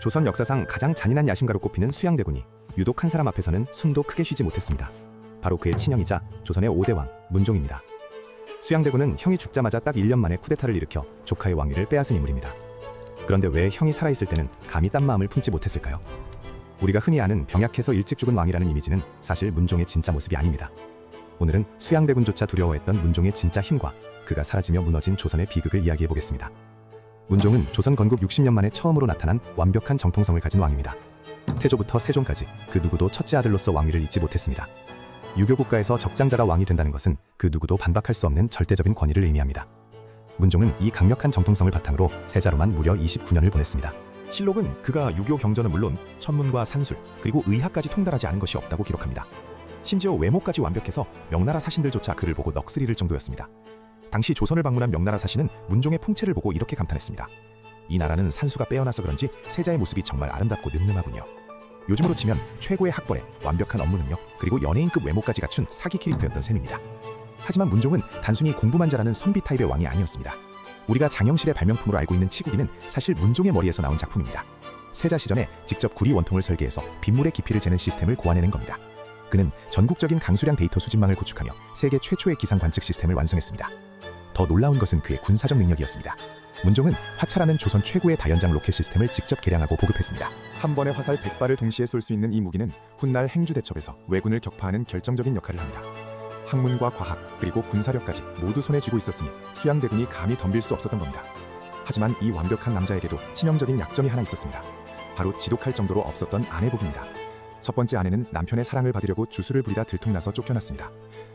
조선 역사상 가장 잔인한 야심가로 꼽히는 수양대군이 유독 한 사람 앞에서는 숨도 크게 쉬지 못했습니다. 바로 그의 친형이자 조선의 5대 왕 문종입니다. 수양대군은 형이 죽자마자 딱 1년 만에 쿠데타를 일으켜 조카의 왕위를 빼앗은 인물입니다. 그런데 왜 형이 살아있을 때는 감히 딴 마음을 품지 못했을까요? 우리가 흔히 아는 병약해서 일찍 죽은 왕이라는 이미지는 사실 문종의 진짜 모습이 아닙니다. 오늘은 수양대군조차 두려워했던 문종의 진짜 힘과 그가 사라지며 무너진 조선의 비극을 이야기해보겠습니다. 문종은 조선 건국 60년 만에 처음으로 나타난 완벽한 정통성을 가진 왕입니다. 태조부터 세종까지 그 누구도 첫째 아들로서 왕위를 잇지 못했습니다. 유교 국가에서 적장자가 왕이 된다는 것은 그 누구도 반박할 수 없는 절대적인 권위를 의미합니다. 문종은 이 강력한 정통성을 바탕으로 세자로만 무려 29년을 보냈습니다. 실록은 그가 유교 경전은 물론 천문과 산술 그리고 의학까지 통달하지 않은 것이 없다고 기록합니다. 심지어 외모까지 완벽해서 명나라 사신들조차 그를 보고 넋을 잃을 정도였습니다. 당시 조선을 방문한 명나라 사신은 문종의 풍채를 보고 이렇게 감탄했습니다. 이 나라는 산수가 빼어나서 그런지 세자의 모습이 정말 아름답고 늠름하군요. 요즘으로 치면 최고의 학벌에 완벽한 업무 능력 그리고 연예인급 외모까지 갖춘 사기 캐릭터였던 셈입니다. 하지만 문종은 단순히 공부만 잘하는 선비 타입의 왕이 아니었습니다. 우리가 장영실의 발명품으로 알고 있는 치국이는 사실 문종의 머리에서 나온 작품입니다. 세자 시전에 직접 구리 원통을 설계해서 빗물의 깊이를 재는 시스템을 고안해낸 겁니다. 그는 전국적인 강수량 데이터 수집망을 구축하며 세계 최초의 기상 관측 시스템을 완성했습니다. 더 놀라운 것은 그의 군사적 능력이었습니다. 문종은 화차라는 조선 최고의 다연장 로켓 시스템을 직접 개량하고 보급했습니다. 한 번에 화살 100발을 동시에 쏠 수 있는 이 무기는 훗날 행주대첩에서 왜군을 격파하는 결정적인 역할을 합니다. 학문과 과학 그리고 군사력까지 모두 손에 쥐고 있었으니 수양대군이 감히 덤빌 수 없었던 겁니다. 하지만 이 완벽한 남자에게도 치명적인 약점이 하나 있었습니다. 바로 지독할 정도로 없었던 아내복입니다. 첫 번째 아내는 남편의 사랑을 받으려고 주술을 부리다 들통나서 쫓겨났습니다.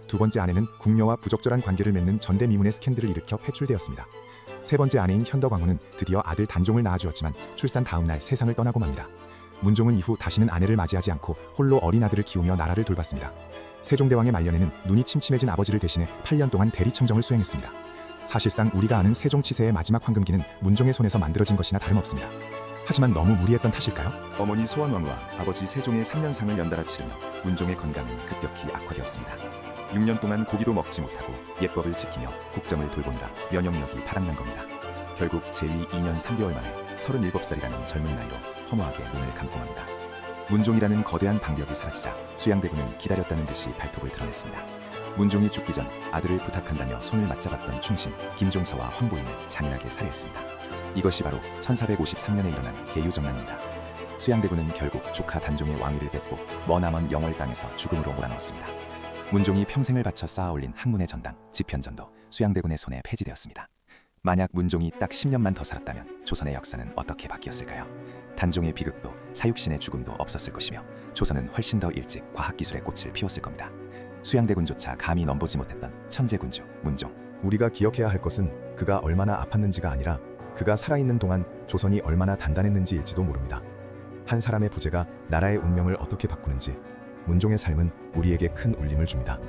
두 번째 아내는 궁녀와 부적절한 관계를 맺는 전대미문의 스캔들을 일으켜 패출되었습니다. 세 번째 아내인 현덕왕후는 드디어 아들 단종을 낳아주었지만 출산 다음 날 세상을 떠나고 맙니다. 문종은 이후 다시는 아내를 맞이하지 않고 홀로 어린 아들을 키우며 나라를 돌봤습니다. 세종대왕의 말년에는 눈이 침침해진 아버지를 대신해 8년 동안 대리청정을 수행했습니다. 사실상 우리가 아는 세종 치세의 마지막 황금기는 문종의 손에서 만들어진 것이나 다름없습니다. 하지만 너무 무리했던 탓일까요? 어머니 소원왕후와 아버지 세종의 3년상을 연달아 치르며 문종의 건강은 급격히 악화되었습니다. 6년 동안 고기도 먹지 못하고 예법을 지키며 국정을 돌보느라 면역력이 바닥난 겁니다. 결국 제위 2년 3개월 만에 37살이라는 젊은 나이로 허무하게 눈을 감고 맙니다. 문종이라는 거대한 방벽이 사라지자 수양대군은 기다렸다는 듯이 발톱을 드러냈습니다. 문종이 죽기 전 아들을 부탁한다며 손을 맞잡았던 충신 김종서와 황보인을 잔인하게 살해했습니다. 이것이 바로 1453년에 일어난 계유정난입니다. 수양대군은 결국 조카 단종의 왕위를 뺏고 머나먼 영월 땅에서 죽음으로 몰아넣었습니다. 문종이 평생을 바쳐 쌓아올린 학문의 전당 지편전도 수양대군의 손에 폐지되었습니다. 만약 문종이 딱 10년만 더 살았다면 조선의 역사는 어떻게 바뀌었을까요? 단종의 비극도 사육신의 죽음도 없었을 것이며 조선은 훨씬 더 일찍 과학기술의 꽃을 피웠을 겁니다. 수양대군조차 감히 넘보지 못했던 천재군주 문종. 우리가 기억해야 할 것은 그가 얼마나 아팠는지가 아니라 그가 살아있는 동안 조선이 얼마나 단단했는지일지도 모릅니다. 한 사람의 부재가 나라의 운명을 어떻게 바꾸는지 문종의 삶은 우리에게 큰 울림을 줍니다.